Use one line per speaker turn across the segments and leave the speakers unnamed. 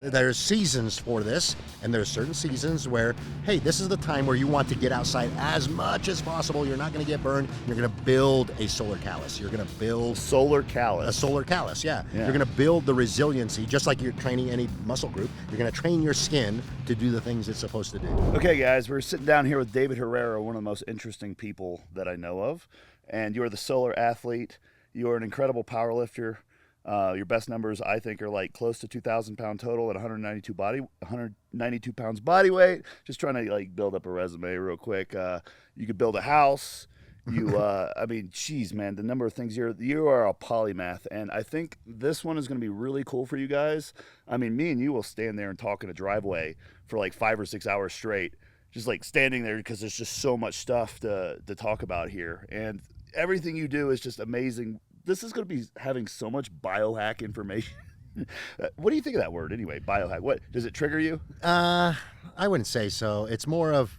There's seasons for this, and there's certain seasons where, hey, this is the time where you want to get outside as much as possible. You're not going to get burned. You're going to build a solar callus. You're going to build
solar callus.
A solar callus, yeah. You're going to build the resiliency, just like you're training any muscle group. You're going to train your skin to do the things it's supposed to do.
Okay, guys, we're sitting down here with David Herrera, one of the most interesting people that I know of. And you're the solar athlete. You're an incredible power lifter. Your best numbers, I think, are like close to 2,000 pound total at 192 pounds body weight. Just trying to like build up a resume real quick. You could build a house. You, I mean, geez, man, the number of things you are a polymath, and I think this one is going to be really cool for you guys. I mean, me and you will stand there and talk in a driveway for like 5 or 6 hours straight, just like standing there because there's just so much stuff to talk about here, and everything you do is just amazing. This is going to be having so much biohack information. What do you think of that word anyway? Biohack. What does it trigger you?
I wouldn't say so. It's more of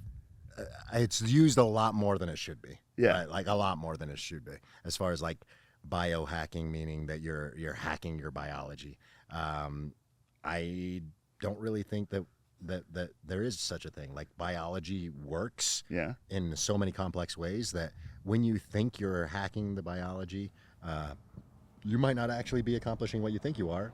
it's used a lot more than it should be.
Yeah,
right? Like a lot more than it should be. As far as like biohacking, meaning that you're hacking your biology. I don't really think that there is such a thing. Like biology works in so many complex ways that when you think you're hacking the biology, you might not actually be accomplishing what you think you are,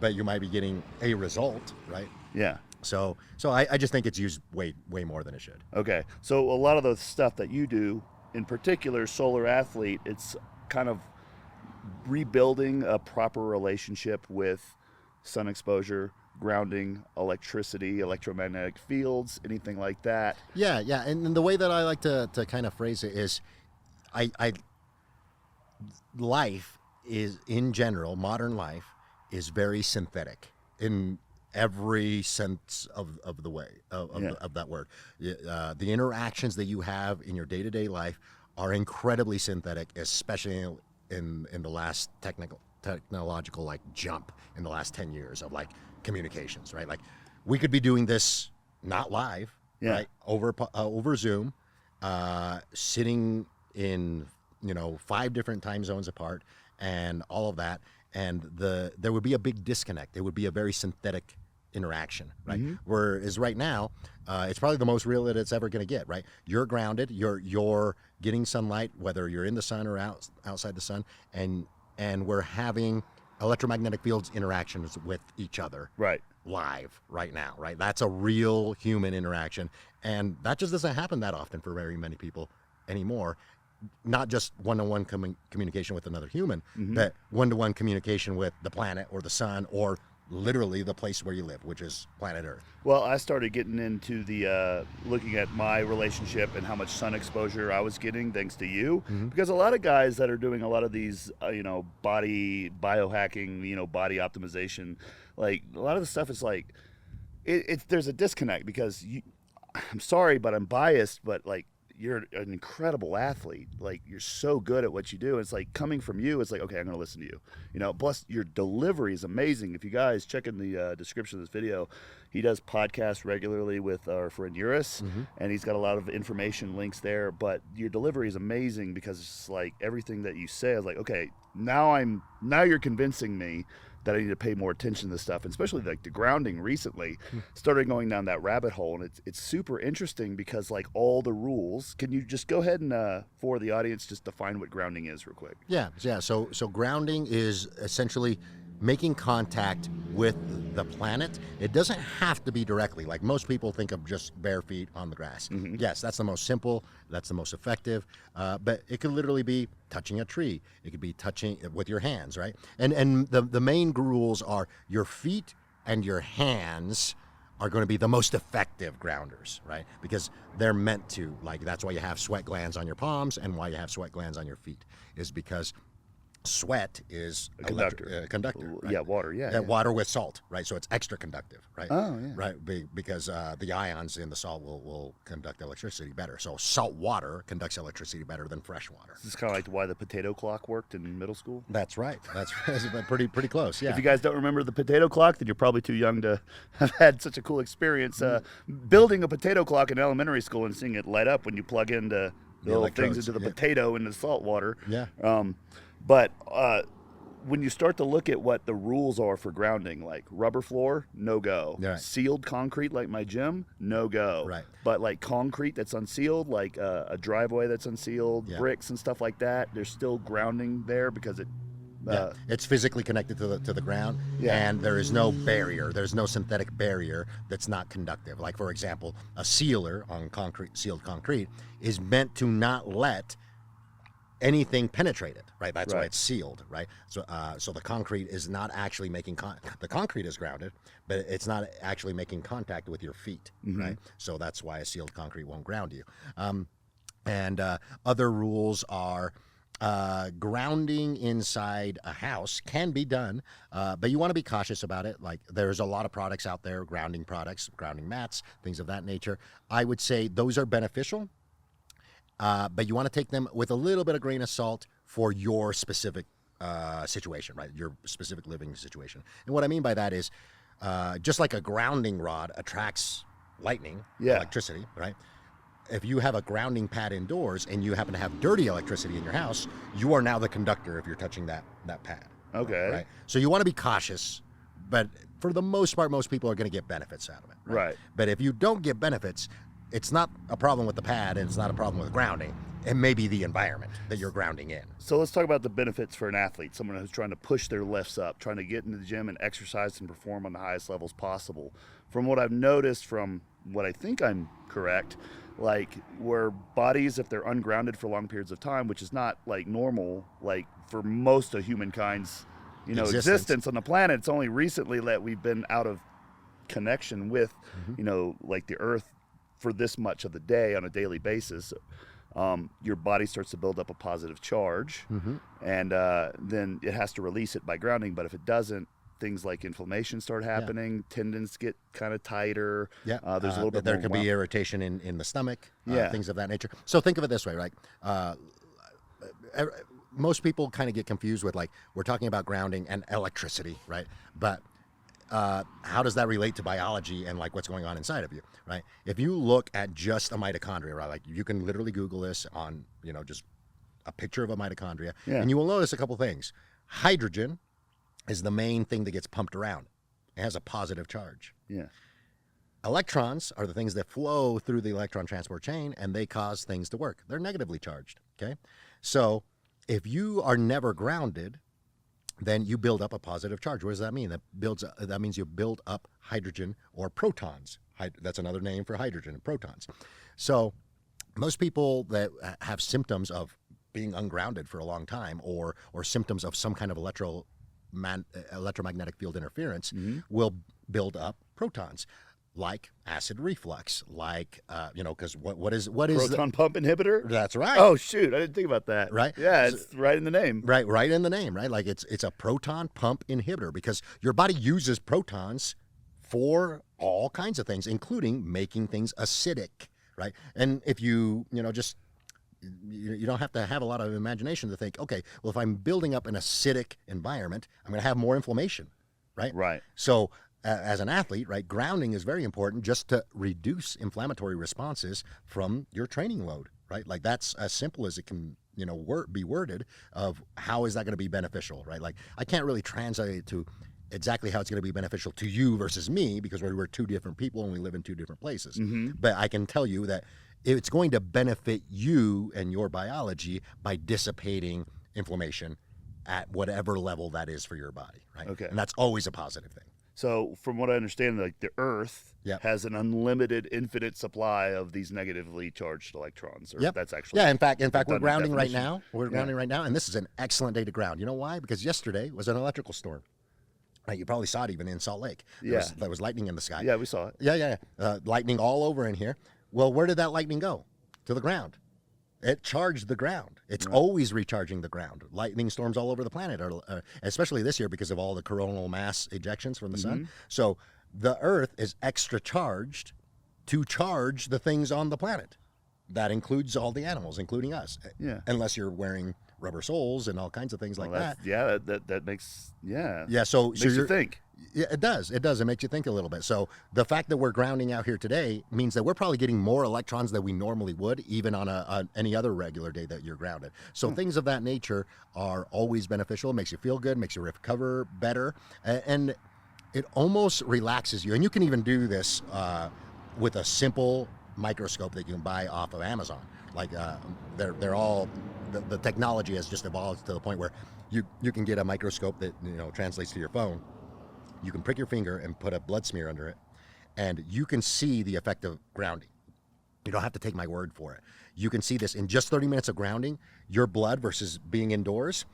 but you might be getting a result, right?
Yeah.
So I just think it's used way more than it should.
Okay. So a lot of the stuff that you do, in particular, solar athlete, it's kind of rebuilding a proper relationship with sun exposure, grounding, electricity, electromagnetic fields, anything like that.
Yeah. And the way that I like to kind of phrase it is, life is, in general, modern life is very synthetic in every sense of the way of that word. The interactions that you have in your day-to-day life are incredibly synthetic, especially in the last technological like jump in the last 10 years of like communications, right? Like we could be doing this not live, right? Over Zoom, sitting in 5 different time zones apart and all of that, and there would be a big disconnect. It would be a very synthetic interaction, right?
Mm-hmm.
Whereas right now, it's probably the most real that it's ever going to get, right? You're grounded, you're getting sunlight, whether you're in the sun or outside the sun, and we're having electromagnetic fields interactions with each other,
right?
Live right now, right? That's a real human interaction, and that just doesn't happen that often for very many people anymore. Not just one-to-one communication with another human, but one-to-one communication with the planet or the sun or literally the place where you live, which is planet Earth.
Well, I started getting into the looking at my relationship and how much sun exposure I was getting thanks to you, because a lot of guys that are doing a lot of these body biohacking, body optimization, like a lot of the stuff is like there's a disconnect because I'm sorry, but I'm biased, but like you're an incredible athlete. Like you're so good at what you do. It's like coming from you, it's like, okay, I'm going to listen to you. Plus your delivery is amazing. If you guys check in the description of this video, he does podcasts regularly with our friend Eurus, and he's got a lot of information links there. But your delivery is amazing because it's like everything that you say is like, okay, now you're convincing me that I need to pay more attention to this stuff, and especially like the grounding recently started going down that rabbit hole, and it's super interesting because like all the rules. Can you just go ahead and for the audience just define what grounding is real quick?
Yeah. So grounding is essentially making contact with the planet. It doesn't have to be directly. Like most people think of just bare feet on the grass. Yes, that's the most simple, that's the most effective, but it could literally be touching a tree. It could be touching with your hands, right? And the main rules are your feet and your hands are going to be the most effective grounders, right? Because they're meant to, like, that's why you have sweat glands on your palms and why you have sweat glands on your feet, is because sweat is
a conductor.
Conductor, right?
Yeah, water,
water with salt, right? So it's extra conductive, right?
Oh, yeah.
Right, because the ions in the salt will conduct electricity better. So salt water conducts electricity better than fresh water.
This is kind of like why the potato clock worked in middle school.
That's right. That's pretty close, yeah.
If you guys don't remember the potato clock, then you're probably too young to have had such a cool experience building a potato clock in elementary school and seeing it light up when you plug into the little things into the potato in the salt water.
Yeah.
But when you start to look at what the rules are for grounding, like rubber floor, no go.
Right.
Sealed concrete, like my gym, no go.
Right.
But like concrete that's unsealed, like a driveway that's unsealed,
Yeah.
bricks and stuff like that, there's still grounding there because it.
Yeah, it's physically connected to the ground,
Yeah.
and there is no barrier. There's no synthetic barrier that's not conductive. Like, for example, a sealer on sealed concrete is meant to not let anything penetrate it, right? That's why
Right.
it's sealed, right? So, so the concrete is not actually making the concrete is grounded, but it's not actually making contact with your feet, right? So that's why a sealed concrete won't ground you. And other rules are. Grounding inside a house can be done, but you want to be cautious about it. Like, there's a lot of products out there, grounding products, grounding mats, things of that nature. I would say those are beneficial, but you want to take them with a little bit of grain of salt for your specific situation, right? Your specific living situation. And what I mean by that is, just like a grounding rod attracts lightning, electricity, right? If you have a grounding pad indoors and you happen to have dirty electricity in your house, you are now the conductor if you're touching that pad.
Okay.
Right. So you want to be cautious, but for the most part, most people are going to get benefits out of it.
Right.
But if you don't get benefits, it's not a problem with the pad and it's not a problem with grounding. It may be the environment that you're grounding in.
So let's talk about the benefits for an athlete, someone who's trying to push their lifts up, trying to get into the gym and exercise and perform on the highest levels possible. From what I've noticed, from what I think I'm correct, like where bodies, if they're ungrounded for long periods of time, which is not like normal, like for most of humankind's, existence on the planet, it's only recently that we've been out of connection with, like the earth for this much of the day on a daily basis. Your body starts to build up a positive charge, and then it has to release it by grounding. But if it doesn't, things like inflammation start happening, tendons get kind of tighter.
Yeah,
there's a little bit
there
more
could be irritation in the stomach,
Yeah.
things of that nature. So think of it this way, right? Most people kind of get confused with, like, we're talking about grounding and electricity, right? But how does that relate to biology and like what's going on inside of you, right? If you look at just a mitochondria, right, like you can literally Google this on, just a picture of a mitochondria, and you will notice a couple things. Hydrogen is the main thing that gets pumped around. It has a positive charge.
Yeah.
Electrons are the things that flow through the electron transport chain, and they cause things to work. They're negatively charged, okay? So if you are never grounded, then you build up a positive charge. What does that mean? That means you build up hydrogen or protons. That's another name for hydrogen and protons. So most people that have symptoms of being ungrounded for a long time, or symptoms of some kind of electromagnetic field interference, will build up protons, like acid reflux, like because what is
proton pump inhibitor?
That's right.
Oh shoot, I didn't think about that.
Right.
Yeah, it's right in the name.
Right in the name, right? Like it's a proton pump inhibitor, because your body uses protons for all kinds of things, including making things acidic, right? And if you you don't have to have a lot of imagination to think, okay, well, if I'm building up an acidic environment, I'm going to have more inflammation, right?
Right.
So as an athlete, right, grounding is very important just to reduce inflammatory responses from your training load, right? Like, that's as simple as it can, be worded, of how is that going to be beneficial, right? Like, I can't really translate it to exactly how it's going to be beneficial to you versus me, because we're two different people and we live in two different places. But I can tell you that it's going to benefit you and your biology by dissipating inflammation at whatever level that is for your body, right?
Okay.
And that's always a positive thing.
So from what I understand, like the Earth
Yep.
has an unlimited, infinite supply of these negatively charged electrons. Or
Yep.
that's actually
Yeah, in fact, we're
redundant
grounding right
definition.
now. We're grounding right now, and this is an excellent day to ground. You know why? Because yesterday was an electrical storm. Right, you probably saw it even in Salt Lake. There was lightning in the sky.
Yeah, we saw it.
Yeah. Lightning all over in here. Well, where did that lightning go? To the ground. It charged the ground. It's always recharging the ground. Lightning storms all over the planet, especially this year because of all the coronal mass ejections from the sun. So the Earth is extra charged to charge the things on the planet. That includes all the animals, including us.
Yeah.
Unless you're wearing rubber soles and all kinds of things like that.
Yeah, that makes
Yeah, so
makes you think.
Yeah, it does. It makes you think a little bit. So the fact that we're grounding out here today means that we're probably getting more electrons than we normally would, even on any other regular day that you're grounded. So things of that nature are always beneficial. It makes you feel good, makes you recover better, and it almost relaxes you. And you can even do this with a simple microscope that you can buy off of Amazon. Like they're all the technology has just evolved to the point where you can get a microscope that translates to your phone. You can prick your finger and put a blood smear under it, and you can see the effect of grounding. You don't have to take my word for it. You can see this in just 30 minutes of grounding, your blood versus being indoors.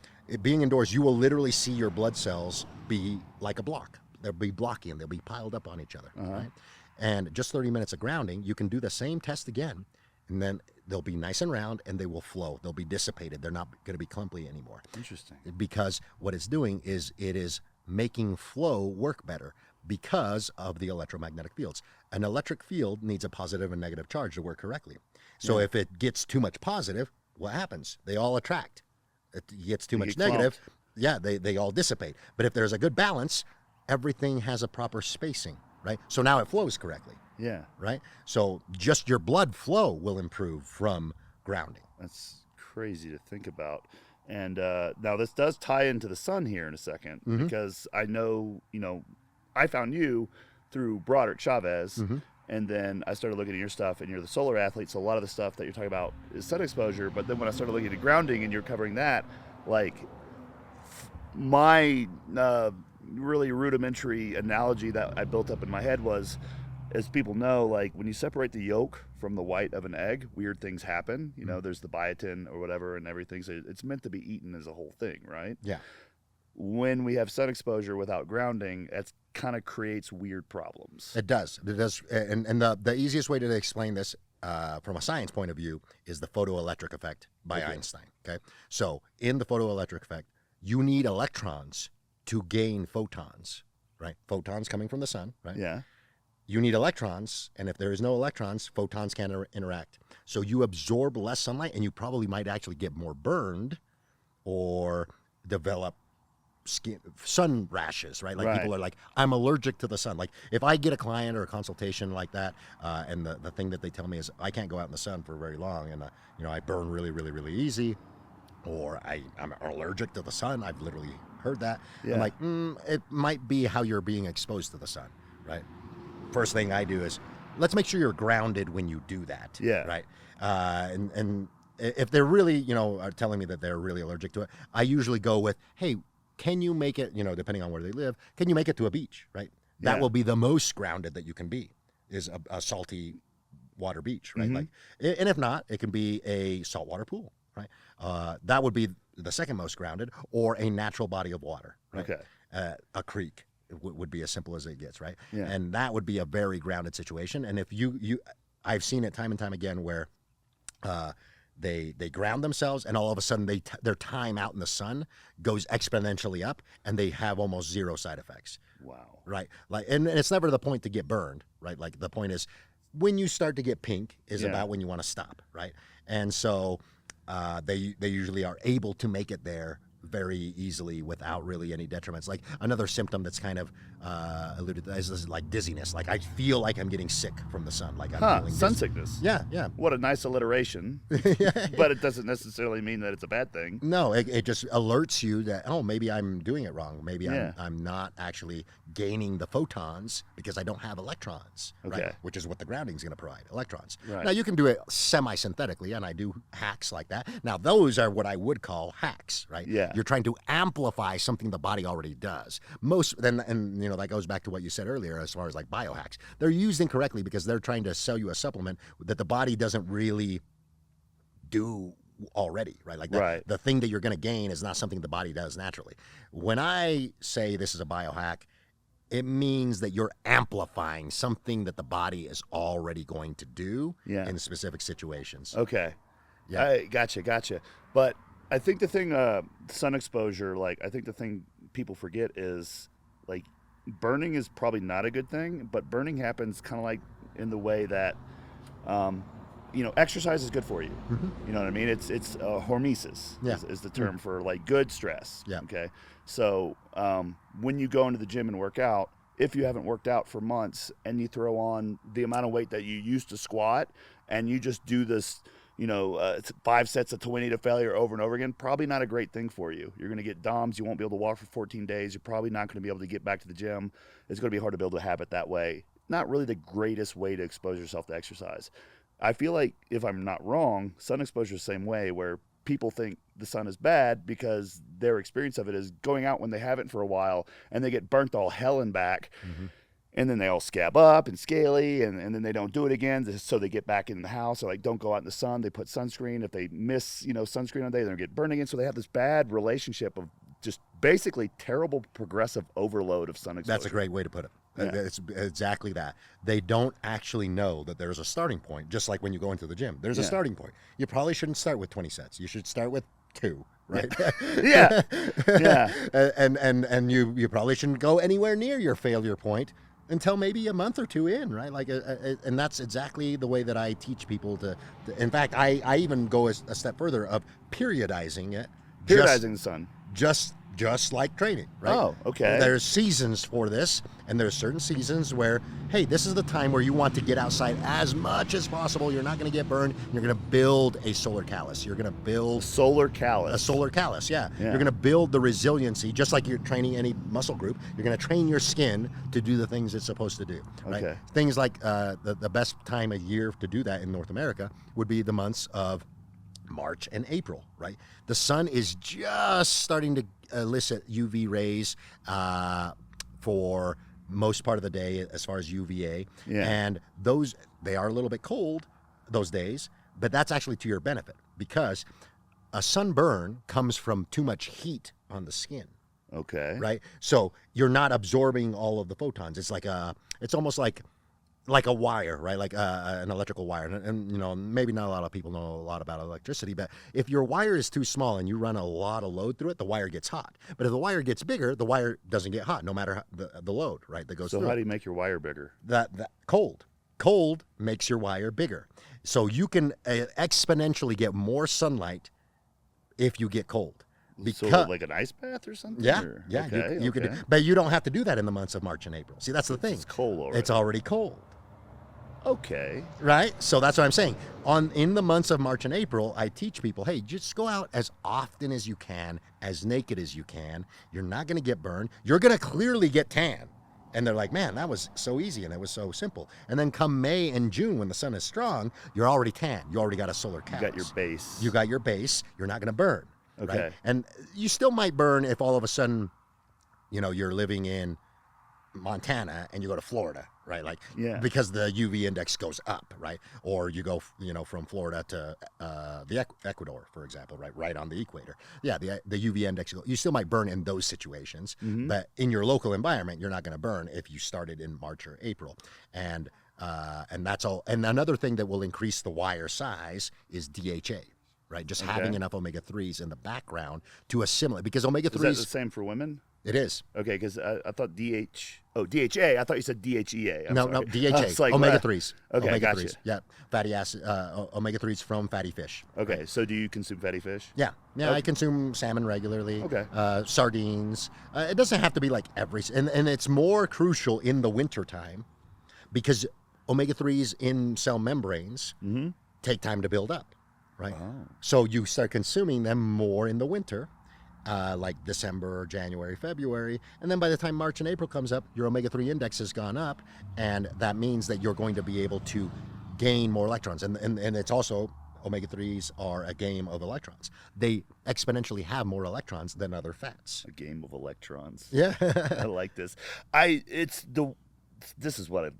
Being indoors, you will literally see your blood cells be like a block. They'll be blocky and they'll be piled up on each other. Right? And just 30 minutes of grounding, you can do the same test again, and then they'll be nice and round and they will flow. They'll be dissipated. They're not going to be clumpy anymore.
Interesting.
Because what it's doing is it is making flow work better because of the electromagnetic fields. An electric field needs a positive and negative charge to work correctly. So if it gets too much positive, what happens? They all attract. It gets too much negative, they all dissipate. But if there's a good balance, everything has a proper spacing, right? So now it flows correctly.
Yeah.
Right? So just your blood flow will improve from grounding.
That's crazy to think about. And now this does tie into the sun here in a second, because I know, I found you through Broderick Chavez, and then I started looking at your stuff, and you're the solar athlete, so a lot of the stuff that you're talking about is sun exposure. But then when I started looking at grounding and you're covering that, like my really rudimentary analogy that I built up in my head was, as people know, like when you separate the yolk from the white of an egg, weird things happen. There's the biotin or whatever and everything. So it's meant to be eaten as a whole thing, right? Yeah. When we have sun exposure without grounding, it kind of creates weird problems.
It does. And the easiest way to explain this from a science point of view is the photoelectric effect by Einstein. Okay. So in the photoelectric effect, you need electrons to gain photons, right? Photons coming from the sun, right?
Yeah.
You need electrons, and if there is no electrons, photons can't interact. So you absorb less sunlight, and you probably might actually get more burned or develop sun rashes, right? Like people are like, I'm allergic to the sun. Like if I get a client or a consultation like that, and the thing that they tell me is I can't go out in the sun for very long, and I burn really, really, really easy, or I'm allergic to the sun. I've literally heard that. Yeah. I'm like, it might be how you're being exposed to the sun, right? First thing I do is let's make sure you're grounded when you do that.
Yeah.
Right. And if they're really, are telling me that they're really allergic to it, I usually go with, hey, can you make it, depending on where they live, can you make it to a beach, right? That will be the most grounded that you can be, is a salty water beach, right? Like, and if not, it can be a saltwater pool, right? That would be the second most grounded, or a natural body of water, right? Okay. A creek. Would be as simple as it gets, right? Yeah. And that would be a very grounded situation. And if I've seen it time and time again where they ground themselves, and all of a sudden their time out in the sun goes exponentially up, and they have almost zero side effects.
Wow.
Right. Like, and it's never the point to get burned, right? Like the point is when you start to get pink is about when you want to stop, right? And so they usually are able to make it there very easily without really any detriments. Like another symptom that's kind of alluded to is like dizziness. Like I feel like I'm getting sick from the sun. Like I'm feeling
sun sickness.
Yeah, yeah.
What a nice alliteration. But it doesn't necessarily mean that it's a bad thing.
No, it just alerts you that, oh, maybe I'm doing it wrong. Maybe I'm not actually gaining the photons because I don't have electrons, right? Which is what the grounding is going to provide, electrons. Right. Now you can do it semi-synthetically, and I do hacks like that. Now those are what I would call hacks, right?
Yeah.
You're trying to amplify something the body already does. And that goes back to what you said earlier as far as like biohacks. They're used incorrectly because they're trying to sell you a supplement that the body doesn't really do already, right? Like the thing that you're going to gain is not something the body does naturally. When I say this is a biohack, it means that you're amplifying something that the body is already going to do in specific situations.
Okay. Yeah. I gotcha. But I think the thing, sun exposure, like, I think the thing people forget is, like, burning is probably not a good thing, but burning happens kind of like in the way that, exercise is good for you. You know what I mean? It's hormesis is the term for like good stress.
Yeah.
Okay. So when you go into the gym and work out, if you haven't worked out for months and you throw on the amount of weight that you used to squat and you just do this, 5 sets of 20 to failure over and over again, probably not a great thing for you. You're going to get DOMS. You won't be able to walk for 14 days. You're probably not going to be able to get back to the gym. It's going to be hard to build a habit that way. Not really the greatest way to expose yourself to exercise. I feel like, if I'm not wrong, sun exposure is the same way, where people think the sun is bad because their experience of it is going out when they haven't for a while and they get burnt all hell and back. And then they all scab up and scaly, and then they don't do it again. So they get back in the house. They're like, don't go out in the sun. They put sunscreen. If they miss, sunscreen on a day, they're going to get burned again. So they have this bad relationship of just basically terrible progressive overload of sun exposure.
That's a great way to put it.
Yeah.
It's exactly that. They don't actually know that there's a starting point, just like when you go into the gym. There's a starting point. You probably shouldn't start with 20 sets. You should start with 2. Right.
Yeah.
And you probably shouldn't go anywhere near your failure point until maybe a month or 2 in, right? Like, and that's exactly the way that I teach people to in fact, I even go a step further of periodizing it.
Periodizing the sun.
Just like training, right?
Oh, okay.
There's seasons for this, and there's certain seasons where, hey, this is the time where you want to get outside as much as possible. You're not going to get burned. You're going to build a solar callus. You're going to build
solar callus.
A solar callus, yeah. You're going to build the resiliency, just like you're training any muscle group. You're going to train your skin to do the things it's supposed to do, right?
Okay.
Things like the best time of year to do that in North America would be the months of March and April, right? The sun is just starting to elicit UV rays for most part of the day as far as UVA.
Yeah.
And they are a little bit cold those days, but that's actually to your benefit because a sunburn comes from too much heat on the skin.
Okay.
Right? So you're not absorbing all of the photons. It's almost like a wire, right? Like an electrical wire. And maybe not a lot of people know a lot about electricity, but if your wire is too small and you run a lot of load through it, the wire gets hot. But if the wire gets bigger, the wire doesn't get hot, no matter the load, right, that goes through.
So how do you make your wire bigger?
That cold makes your wire bigger. So you can exponentially get more sunlight if you get cold.
So like an ice bath or something?
Yeah,
or?
yeah.
Okay,
you could, but you don't have to do that in the months of March and April. See, that's the thing.
It's cold already.
It's already cold.
Okay.
Right? So that's what I'm saying. In the months of March and April, I teach people, hey, just go out as often as you can, as naked as you can. You're not going to get burned. You're going to clearly get tan. And they're like, man, that was so easy and it was so simple. And then come May and June, when the sun is strong, you're already tan. You already got a solar callus.
You got your base.
You got your base. You're not going to burn.
Okay.
Right? And you still might burn if all of a sudden, you're living in Montana and you go to Florida, right? Like, because the UV index goes up, right? Or you go, from Florida to the Ecuador, for example, right on the equator. Yeah, the UV index, you still might burn in those situations, but in your local environment, you're not going to burn if you started in March or April. And that's all. And another thing that will increase the wire size is DHA. Right, just having enough omega-3s in the background to assimilate, because omega-3s...
Is that the same for women?
It is.
Okay, because I thought DHA, I thought you said DHEA.
No, DHA,
like,
omega-3s.
Okay,
omega-3s.
gotcha.
Yeah, fatty acid, omega-3s from fatty fish.
Okay, so do you consume fatty fish?
Yeah,
okay.
I consume salmon regularly.
Okay.
Sardines. It doesn't have to be like and it's more crucial in the wintertime because omega-3s in cell membranes take time to build up. Right. Oh. So you start consuming them more in the winter, like December, January, February. And then by the time March and April comes up, your omega-3 index has gone up. And that means that you're going to be able to gain more electrons. And it's also, omega-3s are a game of electrons. They exponentially have more electrons than other fats.
A game of electrons.
Yeah.
I like this. This is what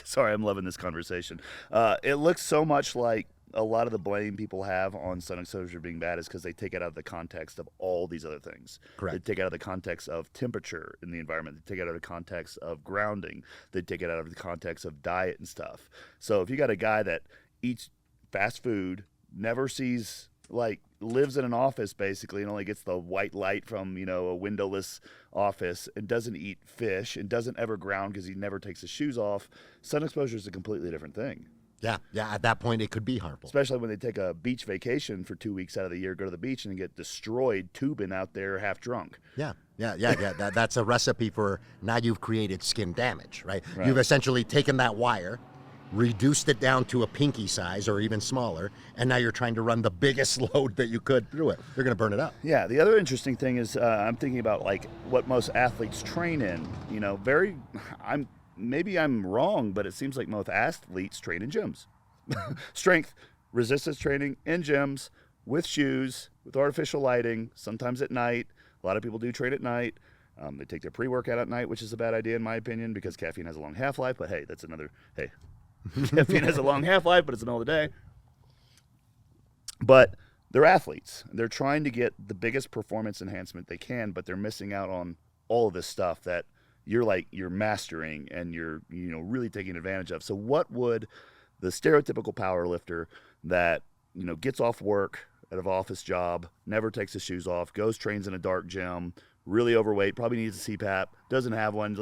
sorry, I'm loving this conversation. It looks so much like a lot of the blame people have on sun exposure being bad is because they take it out of the context of all these other things.
Correct.
They take it out of the context of temperature in the environment. They take it out of the context of grounding. They take it out of the context of diet and stuff. So if you got a guy that eats fast food, never sees, lives in an office basically and only gets the white light from, a windowless office and doesn't eat fish and doesn't ever ground because he never takes his shoes off, sun exposure is a completely different thing.
Yeah, at that point it could be harmful.
Especially when they take a beach vacation for 2 weeks out of the year, go to the beach and get destroyed tubing out there half drunk.
Yeah. That's a recipe for now you've created skin damage, right? You've essentially taken that wire, reduced it down to a pinky size or even smaller, and now you're trying to run the biggest load that you could through it. You're going to burn it up.
Yeah, the other interesting thing is I'm thinking about like what most athletes train in. You know, maybe I'm wrong, but it seems like most athletes train in gyms. Strength, resistance training in gyms with shoes, with artificial lighting, sometimes at night. A lot of people do train at night. They take their pre-workout at night, which is a bad idea in my opinion because caffeine has a long half-life, but hey, that's another, caffeine has a long half-life, but it's another day. But they're athletes. They're trying to get the biggest performance enhancement they can, but they're missing out on all of this stuff that you're mastering and you're really taking advantage of. So what would the stereotypical power lifter that gets off work at an office job, never takes his shoes off, goes trains in a dark gym, really overweight, probably needs a CPAP, doesn't have one,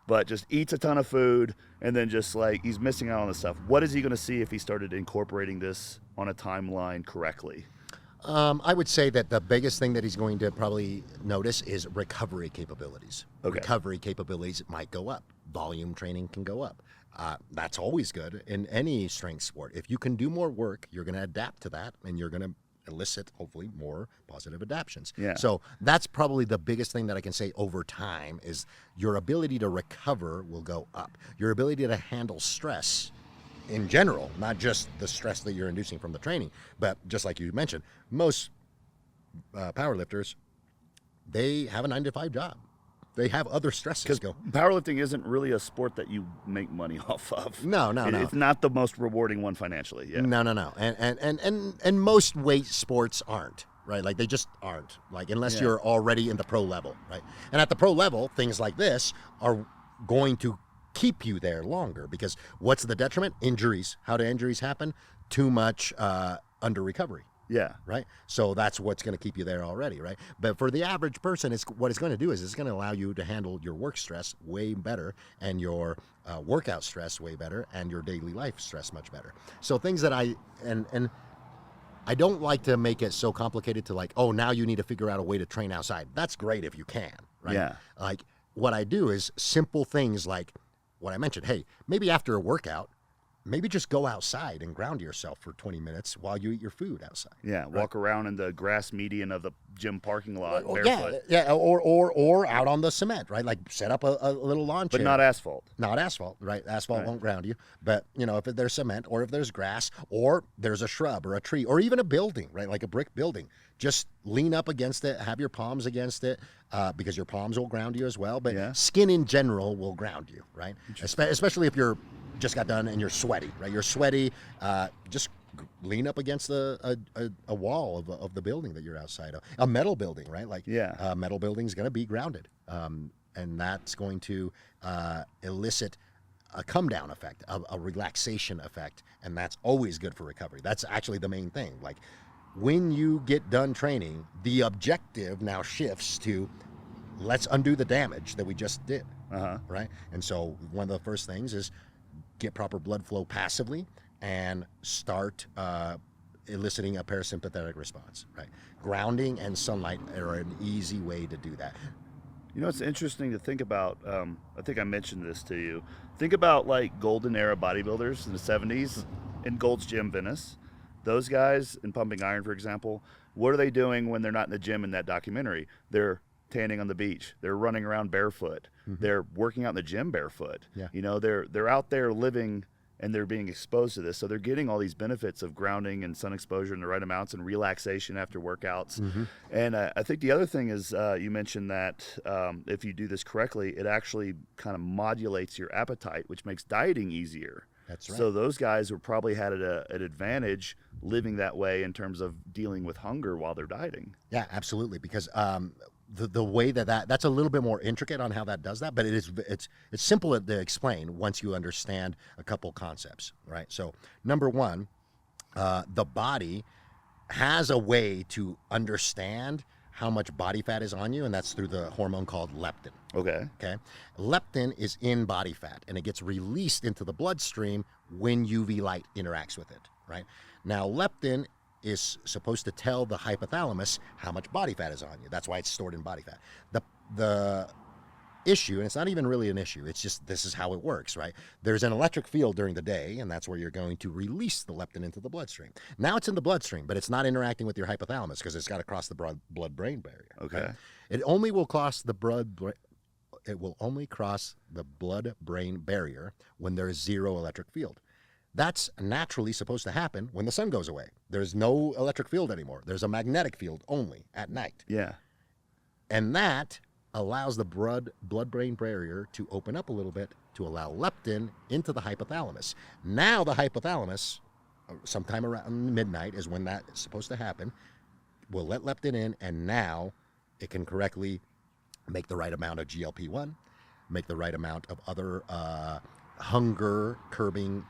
but just eats a ton of food, and then just like he's missing out on this stuff. What is he going to see if he started incorporating this on a timeline correctly?
I would say that the biggest thing that he's going to probably notice is recovery capabilities.
Okay.
Recovery capabilities might go up. Volume training can go up. That's always good in any strength sport. If you can do more work, you're going to adapt to that, and you're going to elicit, hopefully, more positive adaptions.
Yeah.
So that's probably the biggest thing that I can say over time is your ability to recover will go up. Your ability to handle stress in general, not just the stress that you're inducing from the training, but just like you mentioned, most powerlifters, they have a 9-to-5 job. They have other stresses.
Because powerlifting isn't really a sport that you make money off of.
No.
It's not the most rewarding one financially. Yeah.
No. And most weight sports aren't, right? Like they just aren't. Like unless you're already in the pro level, right? And at the pro level, things like this are going to keep you there longer because what's the detriment? Injuries. How do injuries happen? Too much under recovery.
Yeah.
Right. So that's what's going to keep you there already. Right. But for the average person, what it's going to do is it's going to allow you to handle your work stress way better and your workout stress way better and your daily life stress much better. So things that I don't like to make it so complicated to like, oh, now you need to figure out a way to train outside. That's great if you can. Right.
Yeah.
Like what I do is simple things like what I mentioned. Hey, maybe after a workout, maybe just go outside and ground yourself for 20 minutes while you eat your food outside.
Yeah,
right?
Walk around in the grass median of the gym parking lot barefoot.
Yeah, or out on the cement, right? Like set up a little lawn chair.
But not asphalt.
Not asphalt, right? Asphalt won't ground you. But, if there's cement or if there's grass or there's a shrub or a tree or even a building, right? Like a brick building, just lean up against it, have your palms against it because your palms will ground you as well. But skin in general will ground you, right? Especially if you're just got done and you're sweaty, right? You're sweaty, just lean up against a wall of the building that you're outside of. A metal building, right? Like a metal building is going to be grounded. And that's going to elicit a come down effect, a relaxation effect. And that's always good for recovery. That's actually the main thing. Like when you get done training, the objective now shifts to let's undo the damage that we just did, right? And so one of the first things is get proper blood flow passively and start eliciting a parasympathetic response, right? Grounding and sunlight are an easy way to do that.
It's interesting to think about. I think I mentioned this to you. Think about like golden era bodybuilders in the 70s in Gold's Gym, Venice. Those guys in Pumping Iron, for example, what are they doing when they're not in the gym in that documentary? They're tanning on the beach. They're running around barefoot. Mm-hmm. They're working out in the gym barefoot.
Yeah.
They're out there living and they're being exposed to this. So they're getting all these benefits of grounding and sun exposure in the right amounts and relaxation after workouts. Mm-hmm. And I think the other thing is you mentioned that if you do this correctly, it actually kind of modulates your appetite, which makes dieting easier.
That's right.
So those guys have probably had an advantage living that way in terms of dealing with hunger while they're dieting.
Yeah, absolutely. Because the way that's a little bit more intricate on how that does that, but it's simple to explain once you understand a couple concepts, right? So number one, the body has a way to understand how much body fat is on you, and that's through the hormone called leptin.
Okay.
Okay. Leptin is in body fat, and it gets released into the bloodstream when UV light interacts with it, right? Now, leptin is supposed to tell the hypothalamus how much body fat is on you. That's why it's stored in body fat. The issue, and it's not even really an issue, it's just this is how it works, right? There's an electric field during the day, and that's where you're going to release the leptin into the bloodstream. Now it's in the bloodstream, but it's not interacting with your hypothalamus because it's got to cross the blood-brain barrier.
Okay.
Right? It only will cross the blood-brain barrier when there is zero electric field. That's naturally supposed to happen when the sun goes away. There's no electric field anymore. There's a magnetic field only at night.
Yeah.
And that allows the blood-brain barrier to open up a little bit to allow leptin into the hypothalamus. Now the hypothalamus, sometime around midnight is when that's supposed to happen, will let leptin in, and now it can correctly make the right amount of GLP-1, make the right amount of other hunger curbing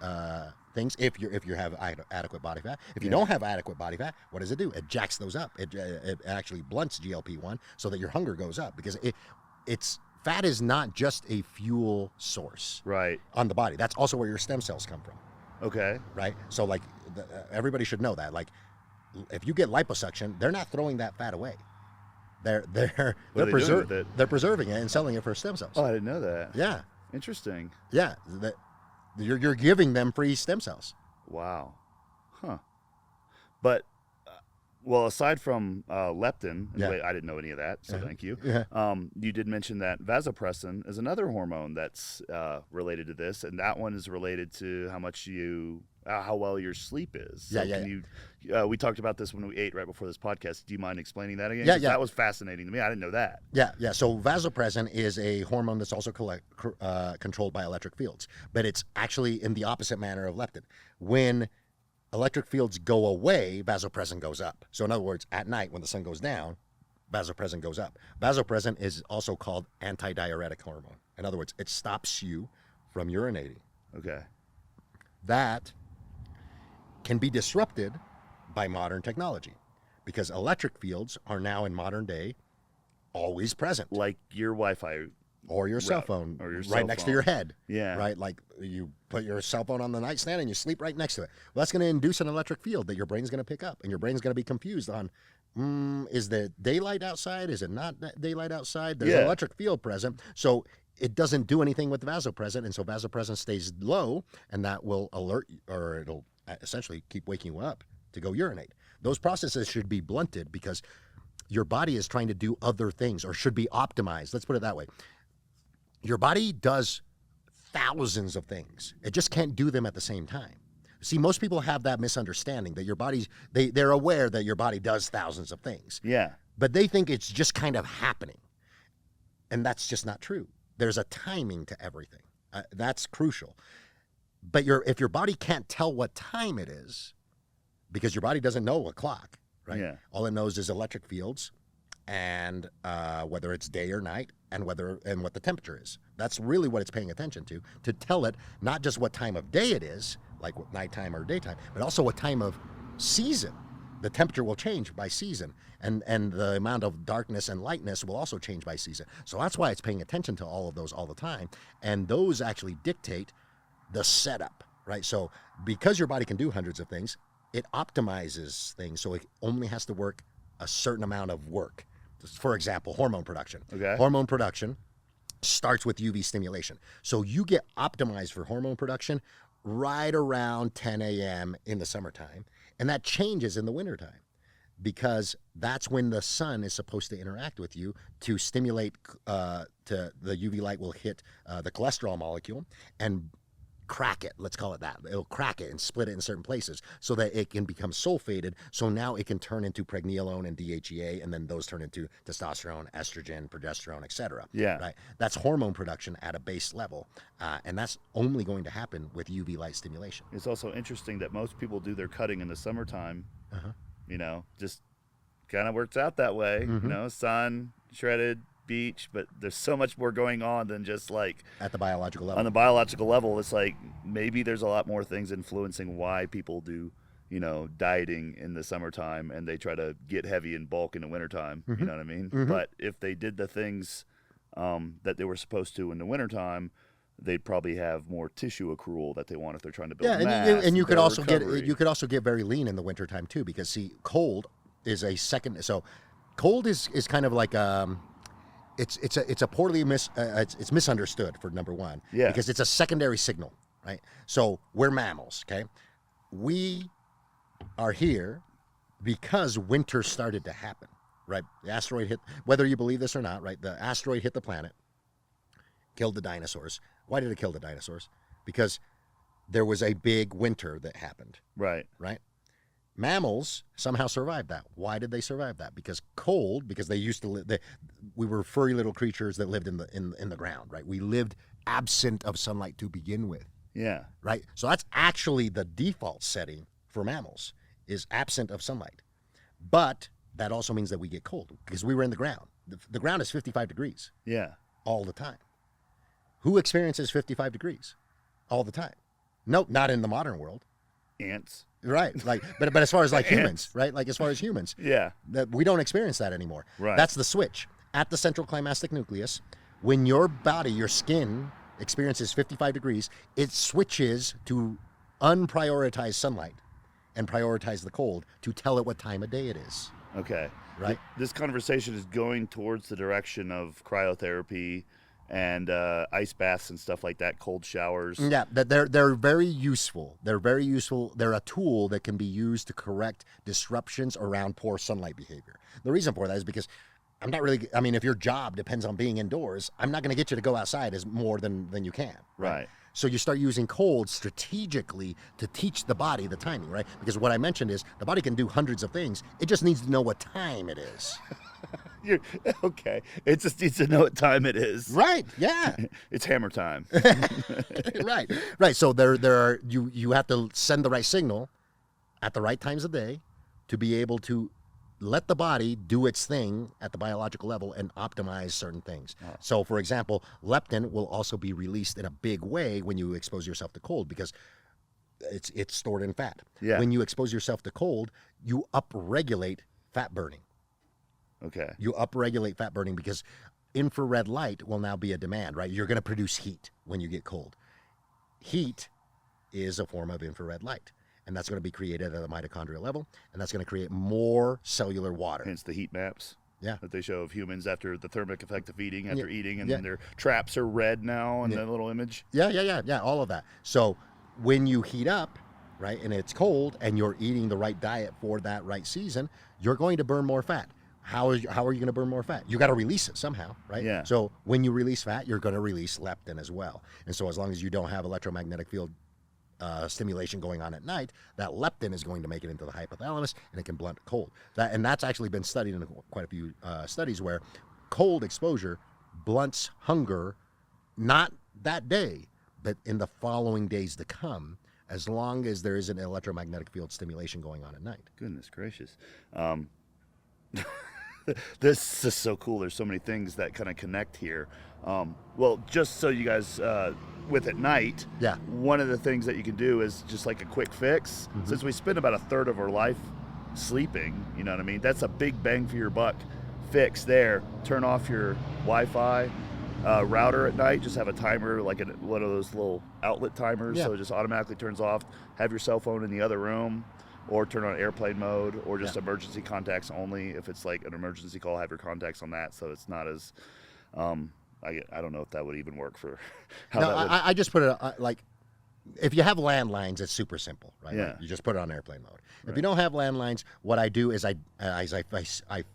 things if you have adequate body fat. If you don't have adequate body fat, what does it do? It jacks those up. It actually blunts GLP-1 so that your hunger goes up, because fat is not just a fuel source on the body. That's also where your stem cells come from.
Okay.
Right? So like everybody should know that. Like if you get liposuction, they're not throwing that fat away. They're preserving it and selling it for stem cells.
Oh, I didn't know that.
Yeah.
Interesting.
Yeah. You're giving them free stem cells.
Wow. Huh. But, well, aside from leptin, I didn't know any of that, so thank you.
Yeah.
You did mention that vasopressin is another hormone that's related to this, and that one is related to how well your sleep is. So we talked about this when we ate right before this podcast. Do you mind explaining that again?
Yeah.
That was fascinating to me. I didn't know that.
Yeah. So vasopressin is a hormone that's also controlled by electric fields, but it's actually in the opposite manner of leptin. When electric fields go away, vasopressin goes up. So in other words, at night when the sun goes down, vasopressin goes up. Vasopressin is also called antidiuretic hormone. In other words, it stops you from urinating.
Okay.
That can be disrupted by modern technology because electric fields are now in modern day always present.
Like your Wi-Fi.
Or your cell phone
or your
right next to your head.
Yeah.
Right? Like you put your cell phone on the nightstand and you sleep right next to it. Well, that's going to induce an electric field that your brain's going to pick up, and your brain's going to be confused on, is the daylight outside? Is it not daylight outside? There's an electric field present. So it doesn't do anything with vasopressin, and so vasopressin stays low, and that will alert, or it'll essentially keep waking you up to go urinate. Those processes should be blunted because your body is trying to do other things, or should be optimized. Let's put it that way. Your body does thousands of things. It just can't do them at the same time. See, most people have that misunderstanding that your body's, they're aware that your body does thousands of things.
Yeah.
But they think it's just kind of happening. And that's just not true. There's a timing to everything. That's crucial. But if your body can't tell what time it is, because your body doesn't know a clock, right?
Yeah.
All it knows is electric fields and whether it's day or night, and what the temperature is. That's really what it's paying attention to tell it not just what time of day it is, like nighttime or daytime, but also what time of season. The temperature will change by season, and the amount of darkness and lightness will also change by season. So that's why it's paying attention to all of those all the time, and those actually dictate the setup, right? So because your body can do hundreds of things, it optimizes things so it only has to work a certain amount of work. For example, hormone production.
Okay.
Hormone production starts with UV stimulation. So you get optimized for hormone production right around 10 a.m. in the summertime, and that changes in the wintertime because that's when the sun is supposed to interact with you to stimulate, the UV light will hit the cholesterol molecule and crack it, let's call it that. It'll crack it and split it in certain places so that it can become sulfated. So now it can turn into pregnenolone and DHEA, and then those turn into testosterone, estrogen, progesterone, etc.
Yeah.
Right. That's hormone production at a base level, and that's only going to happen with UV light stimulation.
It's also interesting that most people do their cutting in the summertime. You know, just kind of works out that way. You know, sun, shredded, beach, but there's so much more going on than just like
at the biological level.
On the biological level, it's like maybe there's a lot more things influencing why people do, dieting in the summertime and they try to get heavy and bulk in the wintertime. You know what I mean? But if they did the things that they were supposed to in the wintertime, they'd probably have more tissue accrual that they want if they're trying to build mass.
And you could also get very lean in the wintertime too, because see, cold is a second. So cold is kind of like it's a poorly it's misunderstood for number one.
Yeah.
Because it's a secondary signal, right? So we're mammals, okay? We are here because winter started to happen, right? The asteroid hit, whether you believe this or not, right? The asteroid hit the planet, killed the dinosaurs. Why did it kill the dinosaurs? Because there was a big winter that happened.
Right.
Right? Mammals somehow survived that. Why did they survive that? Because they used to live, we were furry little creatures that lived in the ground, right? We lived absent of sunlight to begin with.
Yeah.
Right? So that's actually the default setting for mammals, is absent of sunlight. But that also means that we get cold because we were in the ground. The ground is 55 degrees.
Yeah.
All the time. Who experiences 55 degrees all the time? No, not in the modern world.
Ants.
Right. But as far as humans, right? Like as far as humans.
Yeah.
That we don't experience that anymore.
Right.
That's the switch. At the central climactic nucleus, when your body, your skin experiences 55 degrees, it switches to unprioritized sunlight and prioritize the cold to tell it what time of day it is.
Okay.
Right.
This conversation is going towards the direction of cryotherapy and ice baths and stuff like that, cold showers.
Yeah, they're very useful. They're very useful. They're a tool that can be used to correct disruptions around poor sunlight behavior. The reason for that is because if your job depends on being indoors, I'm not going to get you to go outside as more than you can.
Right.
So you start using cold strategically to teach the body the timing, right? Because what I mentioned is the body can do hundreds of things. It just needs to know what time it is.
Okay. It just needs to know what time it is.
Right. Yeah.
It's hammer time.
Right. So you have to send the right signal at the right times of day to be able to let the body do its thing at the biological level and optimize certain things. Oh. So, for example, leptin will also be released in a big way when you expose yourself to cold because it's stored in fat.
Yeah.
When you expose yourself to cold, you upregulate fat burning.
Okay.
You upregulate fat burning because infrared light will now be a demand, right? You're going to produce heat when you get cold. Heat is a form of infrared light. And that's going to be created at a mitochondrial level, and that's going to create more cellular water.
Hence the heat maps
that
they show of humans after the thermic effect of eating, after eating, and then their traps are red now in that little image.
Yeah, all of that. So when you heat up, right, and it's cold, and you're eating the right diet for that right season, you're going to burn more fat. How are you going to burn more fat? You got to release it somehow, right?
Yeah.
So when you release fat, you're going to release leptin as well. And so as long as you don't have electromagnetic field stimulation going on at night, that leptin is going to make it into the hypothalamus and it can blunt cold. And that's actually been studied in quite a few studies where cold exposure blunts hunger, not that day, but in the following days to come, as long as there is an electromagnetic field stimulation going on at night.
Goodness gracious. This is so cool. There's so many things that kind of connect here. Well, just so you guys, with at night, one of the things that you can do is just like a quick fix. Mm-hmm. Since we spend about a third of our life sleeping, you know what I mean? That's a big bang for your buck fix there. Turn off your Wi-Fi router at night. Just have a timer, like one of those little outlet timers, so it just automatically turns off. Have your cell phone in the other room. Or turn on airplane mode, or just emergency contacts only. If it's like an emergency call, have your contacts on that, so it's not as. I don't know if that would even work for.
I just put it like, if you have landlines, it's super simple, right?
Yeah.
Like you just put it on airplane mode. If you don't have landlines, what I do is I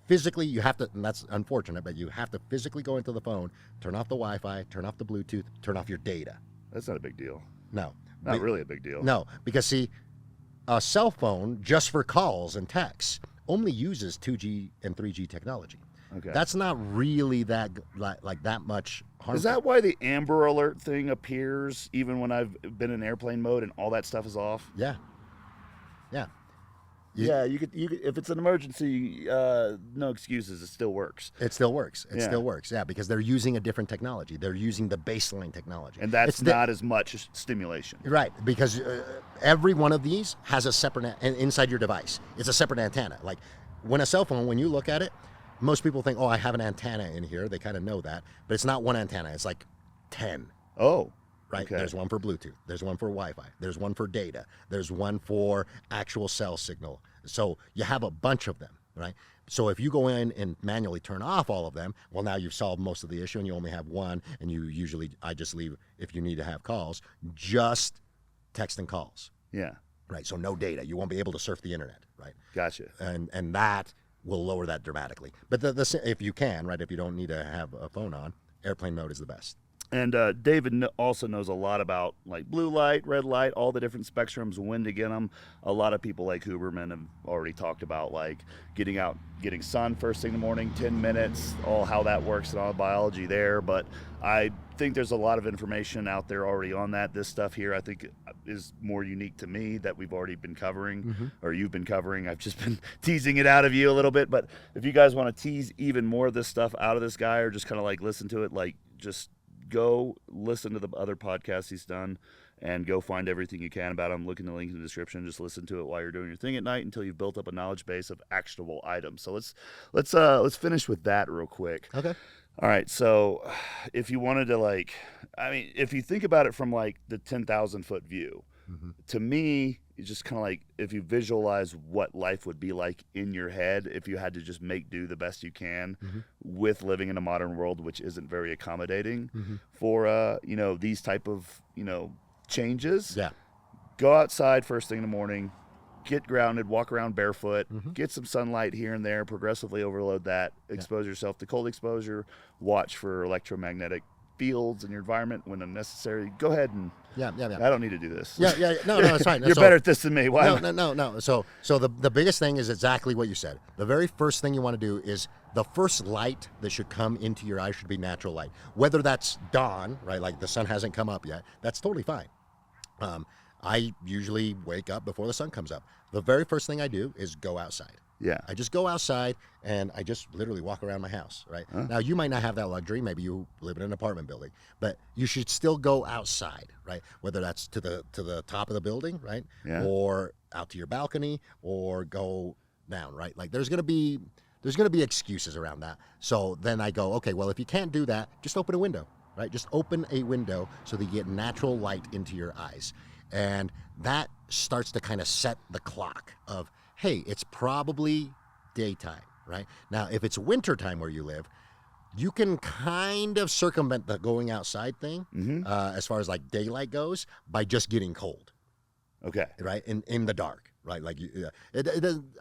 physically, you have to, and that's unfortunate, but you have to physically go into the phone, turn off the Wi-Fi, turn off the Bluetooth, turn off your data.
That's not a big deal.
No,
not really a big deal.
No, because see. A cell phone, just for calls and texts, only uses 2G and 3G technology.
Okay.
That's not really that much harmful.
Is that why the Amber Alert thing appears even when I've been in airplane mode and all that stuff is off?
Yeah.
Yeah, you could if it's an emergency, no excuses. It still works.
It still works. It still works. Yeah, because they're using a different technology. They're using the baseline technology,
and that's not as much stimulation.
Right, because every one of these has a separate inside your device. It's a separate antenna. Like when a cell phone, when you look at it, most people think, "Oh, I have an antenna in here." They kind of know that, but it's not one antenna. It's like 10.
Oh.
Right.
Okay.
There's one for Bluetooth. There's one for Wi-Fi. There's one for data. There's one for actual cell signal. So you have a bunch of them, right? So if you go in and manually turn off all of them, well, now you've solved most of the issue, and you only have one. And I just leave if you need to have calls, just text and calls.
Yeah.
Right. So no data. You won't be able to surf the internet. Right.
Gotcha.
And that will lower that dramatically. But if you can, right, if you don't need to have a phone on, airplane mode is the best.
And David also knows a lot about like blue light, red light, all the different spectrums, when to get them. A lot of people like Huberman have already talked about like getting out, getting sun first thing in the morning, 10 minutes, all how that works and all the biology there. But I think there's a lot of information out there already on that. This stuff here I think is more unique to me that we've already been covering, or you've been covering. I've just been teasing it out of you a little bit. But if you guys want to tease even more of this stuff out of this guy, or just kind of like listen to it, like just go listen to the other podcasts he's done and go find everything you can about him. Look in the link in the description. Just listen to it while you're doing your thing at night until you've built up a knowledge base of actionable items. So let's finish with that real quick.
Okay.
All right. So if you wanted to if you think about it from like the 10,000 foot view, to me, it's just kind of like if you visualize what life would be like in your head if you had to just make do the best you can with living in a modern world, which isn't very accommodating for these type of changes.
Yeah.
Go outside first thing in the morning, get grounded, walk around barefoot, get some sunlight here and there, progressively overload that, expose yourself to cold exposure, watch for electromagnetic fields in your environment when necessary. Go ahead and I don't need to do this.
No, it's fine.
You're better at this than me. Why?
No. So the biggest thing is exactly what you said. The very first thing you want to do is the first light that should come into your eyes should be natural light. Whether that's dawn, right, like the sun hasn't come up yet, that's totally fine. I usually wake up before the sun comes up. The very first thing I do is go outside.
Yeah.
I just go outside and I just literally walk around my house, right? Now, you might not have that luxury. Maybe you live in an apartment building, but you should still go outside, right? Whether that's to the top of the building, right?
Yeah.
Or out to your balcony or go down, right? Like there's going to be excuses around that. So then I go, okay, well, if you can't do that, just open a window, right? Just open a window so that you get natural light into your eyes. And that starts to kind of set the clock of, hey, it's probably daytime, right? Now, if it's wintertime where you live, you can kind of circumvent the going outside thing as far as like daylight goes by just getting cold.
Okay.
Right? In the dark, right? Like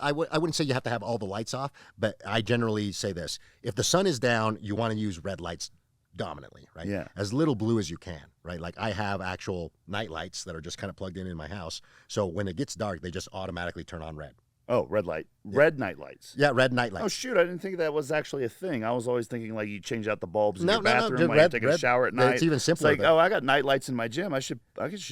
I wouldn't say you have to have all the lights off, but I generally say this. If the sun is down, you want to use red lights dominantly, right?
Yeah.
As little blue as you can, right? Like I have actual night lights that are just kind of plugged in my house. So when it gets dark, they just automatically turn on red.
Oh, red light. Red night lights.
Yeah, red night lights.
Oh, shoot. I didn't think that was actually a thing. I was always thinking like you change out the bulbs in your bathroom when you're taking a shower at night.
It's even simpler.
It's like, I got night lights in my gym. I should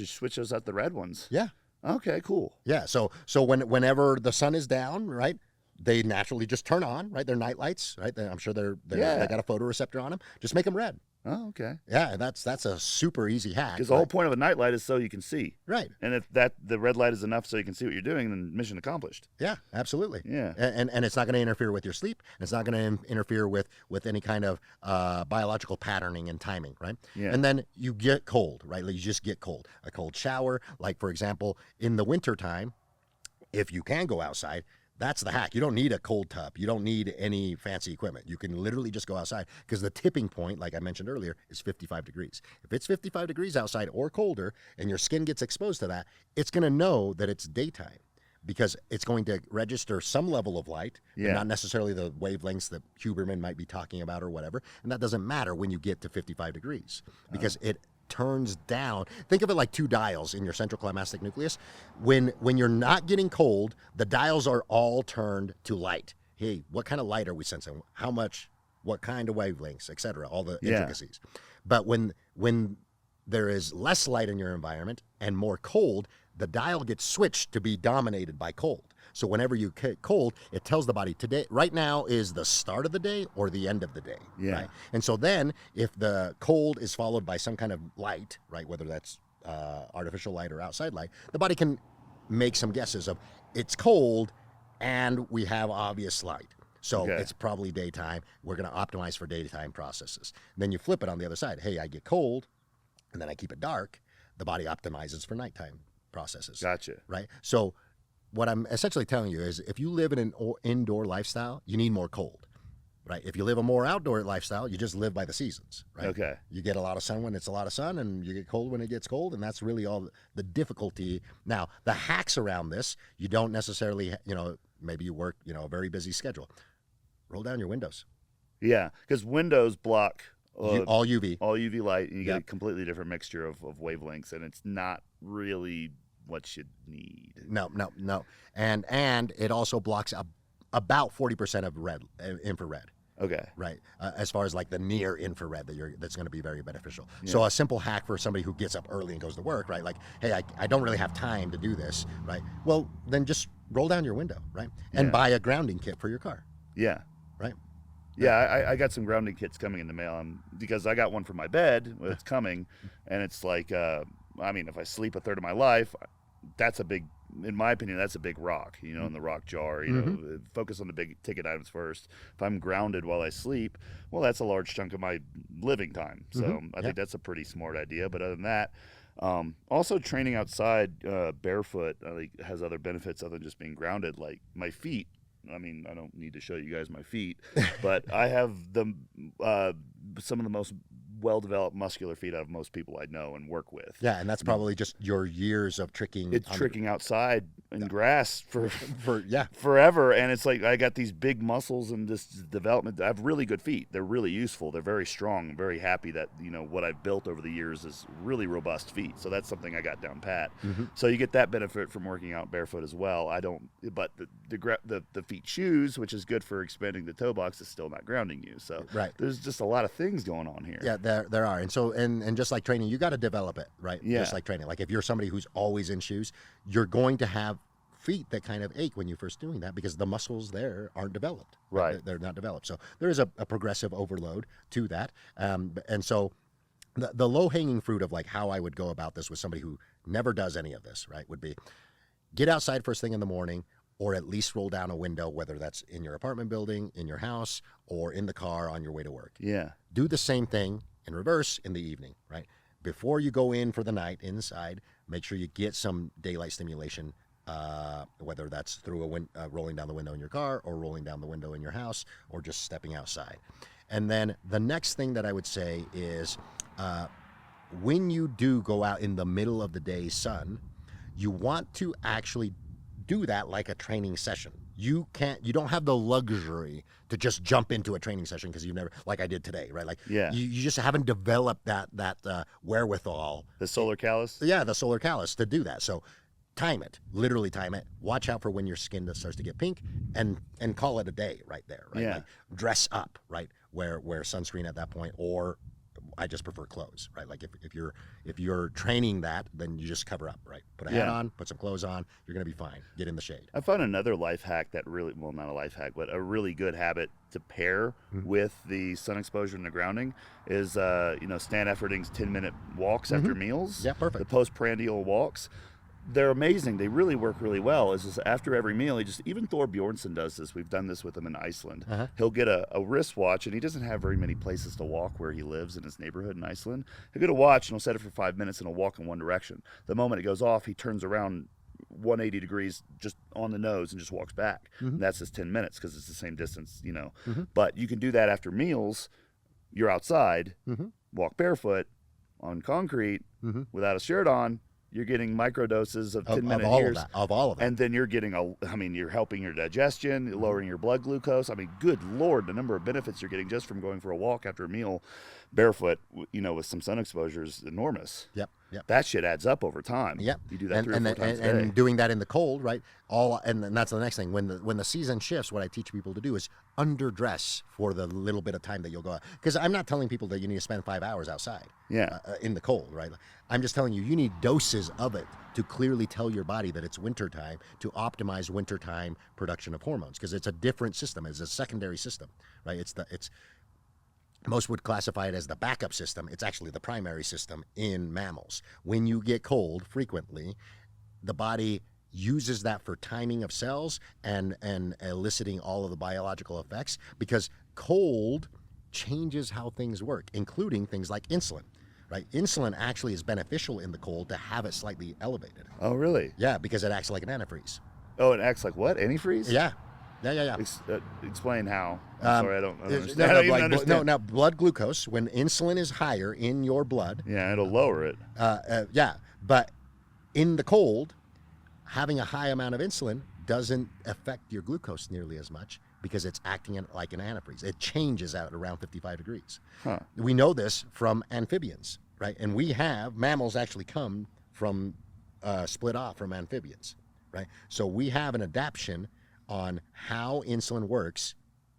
switch those out to the red ones.
Yeah.
Okay, cool.
Yeah, so whenever the sun is down, right, they naturally just turn on, right? They're night lights, right? I'm sure they got a photoreceptor on them. Just make them red.
Oh, okay.
Yeah, that's a super easy hack.
Because the whole point of a night light is so you can see.
Right.
And if the red light is enough so you can see what you're doing, then mission accomplished.
Yeah, absolutely.
Yeah.
And it's not going to interfere with your sleep. And it's not going to interfere with any kind of biological patterning and timing, right?
Yeah.
And then you get cold, right? Like you just get cold. A cold shower, like for example, in the wintertime, if you can go outside, that's the hack. You don't need a cold tub. You don't need any fancy equipment. You can literally just go outside because the tipping point, like I mentioned earlier, is 55 degrees. If it's 55 degrees outside or colder and your skin gets exposed to that, it's going to know that it's daytime because it's going to register some level of light, but not necessarily the wavelengths that Huberman might be talking about or whatever. And that doesn't matter when you get to 55 degrees because it turns down. Think of it like two dials in your central climactic nucleus. When you're not getting cold, the dials are all turned to light. Hey, what kind of light are we sensing? How much? What kind of wavelengths, etc. All the intricacies. But when there is less light in your environment and more cold, the dial gets switched to be dominated by cold. So whenever you get cold, it tells the body today, right now is the start of the day or the end of the day.
Yeah.
Right? And so then if the cold is followed by some kind of light, right, whether that's artificial light or outside light, the body can make some guesses of it's cold and we have obvious light. So it's probably daytime. We're going to optimize for daytime processes. And then you flip it on the other side. Hey, I get cold, and then I keep it dark. The body optimizes for nighttime processes.
Gotcha.
Right? So what I'm essentially telling you is if you live in an indoor lifestyle, you need more cold. Right? If you live a more outdoor lifestyle, you just live by the seasons. Right?
Okay.
You get a lot of sun when it's a lot of sun, and you get cold when it gets cold, and that's really all the difficulty. Now, the hacks around this, you don't necessarily, maybe you work, a very busy schedule. Roll down your windows.
Yeah, because windows block
all UV.
All UV light, and you get a completely different mixture of wavelengths, and it's not really what you need.
No. And it also blocks about 40% of infrared.
Okay.
Right. As far as like the near infrared that's going to be very beneficial. Yeah. So a simple hack for somebody who gets up early and goes to work, right? Like, hey, I don't really have time to do this, right? Well, then just roll down your window, right? And buy a grounding kit for your car.
Yeah.
Right.
Yeah, I got some grounding kits coming in the mail because I got one for my bed. It's coming, and it's like, if I sleep a third of my life, that's in my opinion, that's a big rock, in the rock jar. Focus on the big ticket items first. If I'm grounded while I sleep, well, that's a large chunk of my living time. So I think that's a pretty smart idea. But other than that, also training outside barefoot has other benefits other than just being grounded. Like my feet. I don't need to show you guys my feet, but I have some of the most well-developed muscular feet out of most people I know and work with.
Yeah, and that's probably just your years of tricking.
It's tricking outside in grass for
yeah
forever, and it's like I got these big muscles and this development. I have really good feet. They're really useful. They're very strong. I'm very happy that what I've built over the years is really robust feet. So that's something I got down pat. So you get that benefit from working out barefoot as well. I don't, but the feet shoes, which is good for expanding the toe box, is still not grounding you. So there's just a lot of things going on here.
Yeah, there are, and so and just like training, you got to develop it, right?
Yeah.
Just like training. Like if you're somebody who's always in shoes, you're going to have feet that kind of ache when you're first doing that because the muscles there aren't developed.
Right.
They're not developed. So there is a progressive overload to that. And so the low-hanging fruit of like how I would go about this with somebody who never does any of this, right, would be get outside first thing in the morning or at least roll down a window, whether that's in your apartment building, in your house, or in the car on your way to work.
Yeah.
Do the same thing in reverse in the evening, right? Before you go in for the night inside, make sure you get some daylight stimulation, whether that's through rolling down the window in your car or rolling down the window in your house or just stepping outside. And then the next thing that I would say is when you do go out in the middle of the day sun, you want to actually do that like a training session. You don't have the luxury to just jump into a training session because you've never, like I did today, right? Like you just haven't developed that wherewithal.
The solar callus?
Yeah, the solar callus to do that. So time it, literally time it. Watch out for when your skin starts to get pink and call it a day right there, right?
Yeah.
Like dress up, right? Wear sunscreen at that point, or I just prefer clothes, right? Like if you're training that, then you just cover up, right? Put a hat on, put some clothes on, you're gonna be fine. Get in the shade.
I found another life hack that really, well, not a life hack, but a really good habit to pair with the sun exposure and the grounding is, Stan Efferding's 10-minute walks after meals.
Yeah, perfect.
The Post-Prandial Walks. They're amazing. They really work really well. It's just after every meal, even Thor Bjornsson does this. We've done this with him in Iceland. He'll get a wristwatch, and he doesn't have very many places to walk where he lives in his neighborhood in Iceland. He'll get a watch, and he'll set it for 5 minutes, and he'll walk in one direction. The moment it goes off, he turns around 180 degrees just on the nose and just walks back. And that's his 10 minutes because it's the same distance, But you can do that after meals. You're outside, walk barefoot on concrete without a shirt on. You're getting micro doses of 10-minute years.
Of all of that.
And then you're getting you're helping your digestion, lowering your blood glucose. Good Lord, the number of benefits you're getting just from going for a walk after a meal barefoot, with some sun exposure is enormous.
Yep.
That shit adds up over time.
Yep.
You do that 3 or 4 times a day.
And doing that in the cold, right? And that's the next thing. When the season shifts, what I teach people to do is underdress for the little bit of time that you'll go out. Because I'm not telling people that you need to spend 5 hours outside.
Yeah.
In the cold, right? I'm just telling you need doses of it to clearly tell your body that it's wintertime, to optimize wintertime production of hormones, because it's a different system. It's a secondary system, right? Most would classify it as the backup system. It's actually the primary system in mammals. When you get cold frequently, the body uses that for timing of cells and eliciting all of the biological effects, because cold changes how things work, including things like insulin. Right? Insulin actually is beneficial in the cold to have it slightly elevated.
Oh, really?
Yeah, because it acts like an antifreeze.
Oh, it acts like what? Antifreeze?
Yeah.
Explain how. I'm sorry, I don't understand.
No, blood glucose, when insulin is higher in your blood.
Yeah, it'll lower it.
But in the cold, having a high amount of insulin doesn't affect your glucose nearly as much, because it's acting like an antifreeze. It changes out around 55 degrees.
Huh.
We know this from amphibians, right? And mammals actually come from, split off from amphibians, right? So we have an adaptation on how insulin works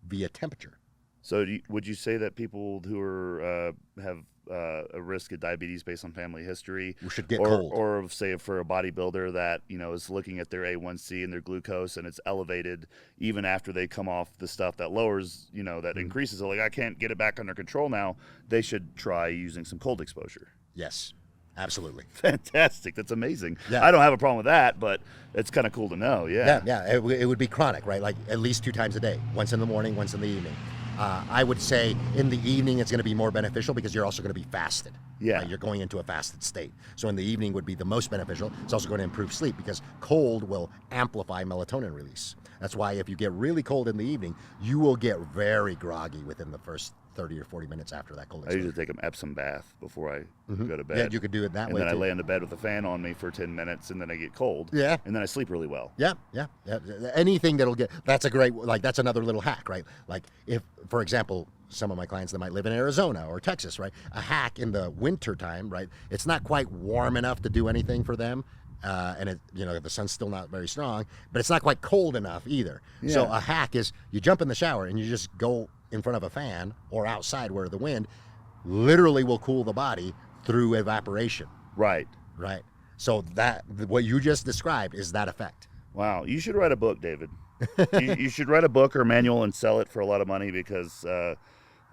via temperature.
So would you say that people who have a risk of diabetes based on family history
should get cold?
Or say for a bodybuilder that is looking at their A1C and their glucose and it's elevated even after they come off the stuff that lowers, that increases it, like I can't get it back under control now, they should try using some cold exposure?
Yes. Absolutely.
Fantastic. That's amazing.
Yeah.
I don't have a problem with that, but it's kind of cool to know.
Yeah. It would be chronic, right? Like at least 2 times a day, once in the morning, once in the evening. I would say in the evening it's going to be more beneficial because you're also going to be fasted.
Yeah.
Right? You're going into a fasted state. So in the evening would be the most beneficial. It's also going to improve sleep because cold will amplify melatonin release. That's why if you get really cold in the evening, you will get very groggy within the first 30 or 40 minutes after that cold exposure.
I usually take an Epsom bath before I go to bed.
Yeah, you could do it that way.
And then I lay in the bed with the fan on me for 10 minutes, and then I get cold.
Yeah.
And then I sleep really well.
Yeah. Anything that'll that's another little hack, right? Like if, for example, some of my clients that might live in Arizona or Texas, right? A hack in the winter time, right? It's not quite warm enough to do anything for them. And the sun's still not very strong, but it's not quite cold enough either.
Yeah.
So a hack is you jump in the shower and you just go in front of a fan or outside where the wind literally will cool the body through evaporation.
Right.
So that what you just described is that effect.
Wow. You should write a book, David. you should write a book or a manual and sell it for a lot of money, because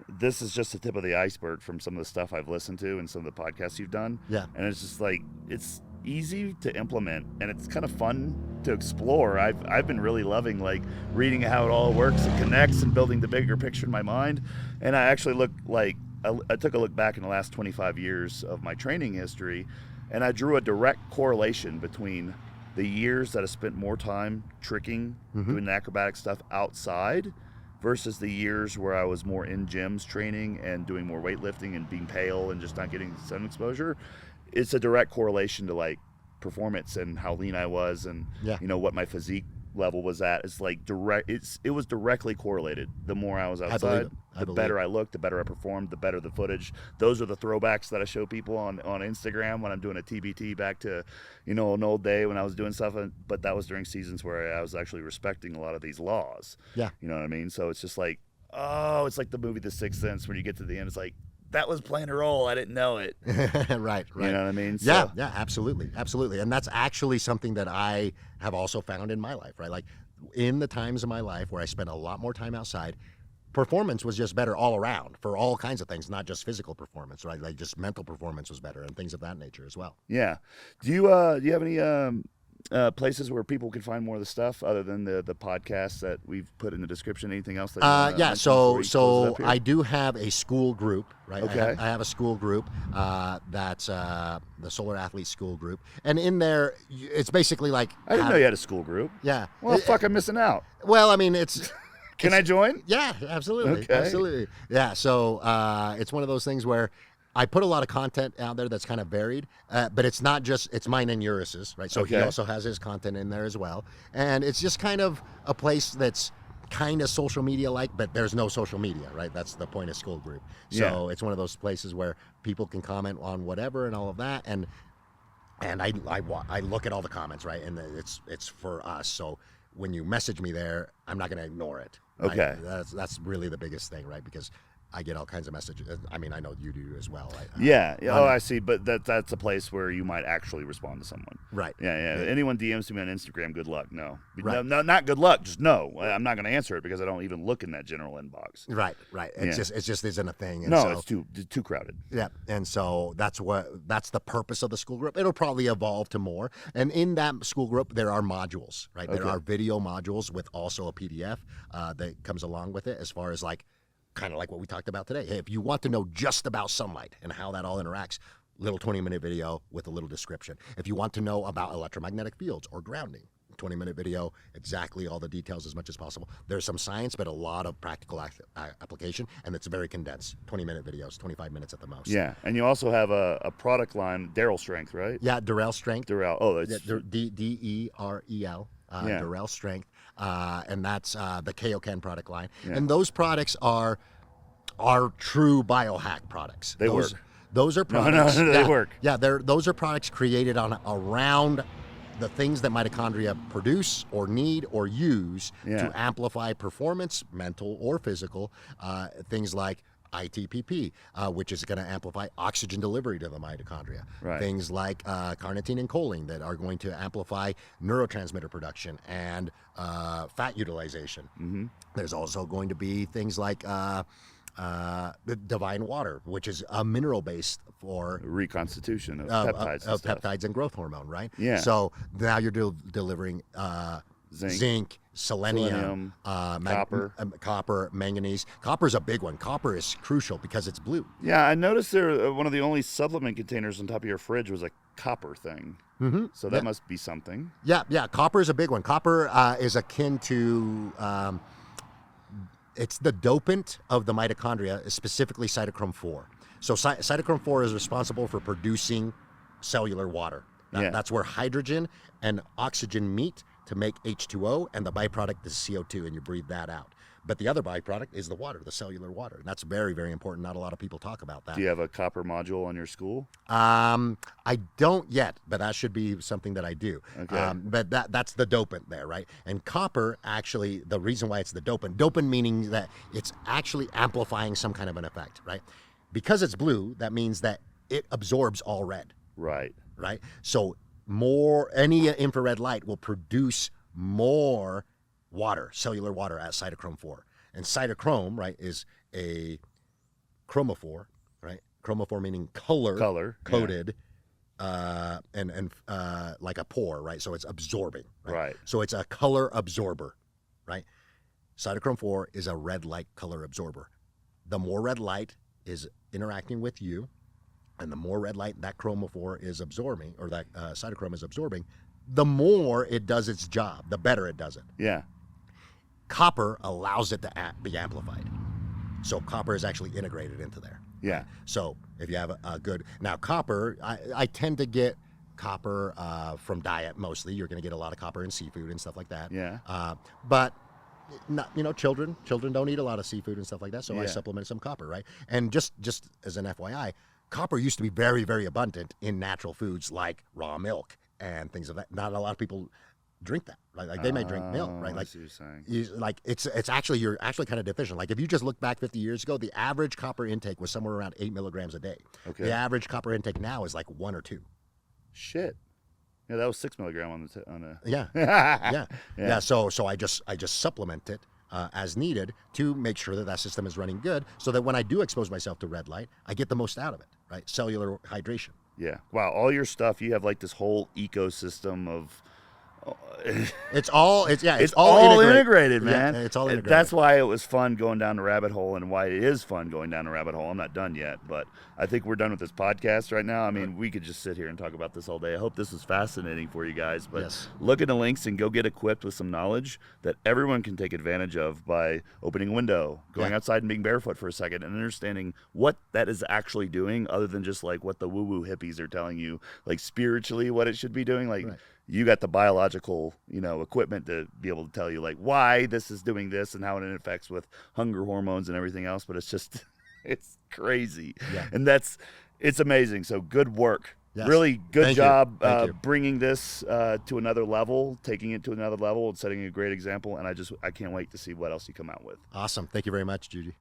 this is just the tip of the iceberg from some of the stuff I've listened to and some of the podcasts you've done.
Yeah.
And it's just like, it's easy to implement and it's kind of fun to explore. I've been really loving like reading how it all works and connects and building the bigger picture in my mind. And I actually I took a look back in the last 25 years of my training history, and I drew a direct correlation between the years that I spent more time tricking, doing the acrobatic stuff outside, versus the years where I was more in gyms training and doing more weightlifting and being pale and just not getting sun exposure. It's a direct correlation to like performance and how lean I was and what my physique level was at. It's like it was directly correlated. The more I was outside, the better I looked, the better I performed, the better the footage. Those are the throwbacks that I show people on Instagram when I'm doing a TBT back to an old day when I was doing stuff. But that was during seasons where I was actually respecting a lot of these laws.
Yeah.
You know what I mean? So it's just like, it's like the movie The Sixth Sense, when you get to the end, it's like, that was playing a role. I didn't know it.
Right.
You know what I mean?
So. Yeah, absolutely. And that's actually something that I have also found in my life, right? Like in the times of my life where I spent a lot more time outside, performance was just better all around for all kinds of things, not just physical performance, right? Like just mental performance was better and things of that nature as well.
Yeah. Do you have any places where people can find more of the stuff other than the podcasts that we've put in the description? Anything else that
so I do have a Skool group, right?
Okay.
I have a Skool group that's the Solar Athlete Skool group, and in there it's basically like
I didn't know you had a Skool group.
Yeah.
Well, I'm missing out.
Well, I mean it's
Can I join?
Yeah, absolutely.
Okay.
Absolutely. Yeah, so it's one of those things where I put a lot of content out there that's kind of varied, but it's not just, it's mine and Eurus's, right? So he also has his content in there as well. And it's just kind of a place that's kind of social media-like, but there's no social media, right? That's the point of Skool Group. So it's one of those places where people can comment on whatever and all of that, and I look at all the comments, right? And it's for us. So when you message me there, I'm not going to ignore it. Right?
Okay.
That's really the biggest thing, right? Because I get all kinds of messages. I mean, I know you do as well.
Oh, I see. But that's a place where you might actually respond to someone.
Right.
Yeah. Anyone DMs me on Instagram, good luck. No.
Right.
No, not good luck. Just no. I'm not going to answer it because I don't even look in that general inbox.
Right. It just isn't a thing. And
no, it's too crowded.
Yeah. And so that's the purpose of the Skool Group. It'll probably evolve to more. And in that Skool Group, there are modules, right? Okay. There are video modules with also a PDF that comes along with it, as far as like, kind of like what we talked about today. Hey, if you want to know just about sunlight and how that all interacts, little 20-minute video with a little description. If you want to know about electromagnetic fields or grounding, 20-minute video, exactly all the details as much as possible. There's some science, but a lot of practical application, and it's very condensed. 20-minute videos, 25 minutes at the most.
Yeah, and you also have a product line, Darrell Strength, right?
Yeah, Darrell Strength.
Darrell. Oh, it's
Derel. Darrell Strength. And that's the Kaioken product line.
Yeah.
And those products are true biohack products.
They work.
Those are products.
No, they work.
Yeah, those are products created around the things that mitochondria produce or need or use to amplify performance, mental or physical, things like ITPP, which is going to amplify oxygen delivery to the mitochondria.
Right.
Things like carnitine and choline that are going to amplify neurotransmitter production and fat utilization. Mm-hmm. There's also going to be things like the divine water, which is a mineral base for
reconstitution of
peptides and growth hormone, right?
Yeah.
So now you're delivering zinc, selenium, copper, manganese. Copper is a big one. Copper is crucial because it's blue.
Yeah, I noticed one of the only supplement containers on top of your fridge was a copper thing.
Mm-hmm.
So that must be something.
Yeah. Copper is a big one. Copper is akin to it's the dopant of the mitochondria, specifically cytochrome 4. So cytochrome 4 is responsible for producing cellular water. That's where hydrogen and oxygen meet to make H2O, and the byproduct is CO2, and you breathe that out. But the other byproduct is the water, the cellular water. And that's very, very important. Not a lot of people talk about that.
Do you have a copper module on your Skool?
I don't yet, but that should be something that I do.
Okay.
But that's the dopant there, right? And copper, actually, the reason why it's the dopant meaning that it's actually amplifying some kind of an effect, right? Because it's blue, that means that it absorbs all red.
Right.
So any infrared light will produce more water, cellular water, as cytochrome 4. And cytochrome, right, is a chromophore, right? Chromophore meaning color coded, and like a pore, right? So it's absorbing, right? So it's a color absorber, right? Cytochrome 4 is a red light color absorber. The more red light is interacting with you, and the more red light that chromophore is absorbing, or that cytochrome is absorbing, the more it does its job, the better it does it.
Yeah.
Copper allows it to be amplified. So copper is actually integrated into there.
Yeah.
So if you have a good... Now, copper, I tend to get copper from diet mostly. You're going to get a lot of copper in seafood and stuff like that.
Yeah.
But... children don't eat a lot of seafood and stuff like that, so I supplement some copper, right? And just as an FYI, copper used to be very, very abundant in natural foods like raw milk and things of that. Not a lot of people drink that, right? Like they may drink milk, right? Like, it's actually, you're actually kind of deficient. Like if you just look back 50 years ago, the average copper intake was somewhere around 8 milligrams a day.
Okay.
The average copper intake now is like 1 or 2.
Shit. Yeah, that was 6 milligram on the.
Yeah. So I just supplement it as needed to make sure that system is running good, so that when I do expose myself to red light, I get the most out of it, right? Cellular hydration.
Yeah. Wow. All your stuff, you have like this whole ecosystem of.
It's all
integrated, man.
Yeah, it's all integrated.
That's why it was fun going down the rabbit hole, and why it is fun going down the rabbit hole. I'm not done yet, but I think we're done with this podcast right now. I mean, we could just sit here and talk about this all day. I hope this was fascinating for you guys, but look at the links and go get equipped with some knowledge that everyone can take advantage of by opening a window, going outside and being barefoot for a second, and understanding what that is actually doing, other than just like what the woo-woo hippies are telling you, like spiritually what it should be doing. Like, You got the biological, equipment to be able to tell you like why this is doing this and how it affects with hunger hormones and everything else. But it's just, it's crazy.
Yeah.
And it's amazing. So good work.
Yes.
Really good
Thank
job
you.
bringing this to another level, taking it to another level and setting a great example. And I can't wait to see what else you come out with.
Awesome. Thank you very much, Judy.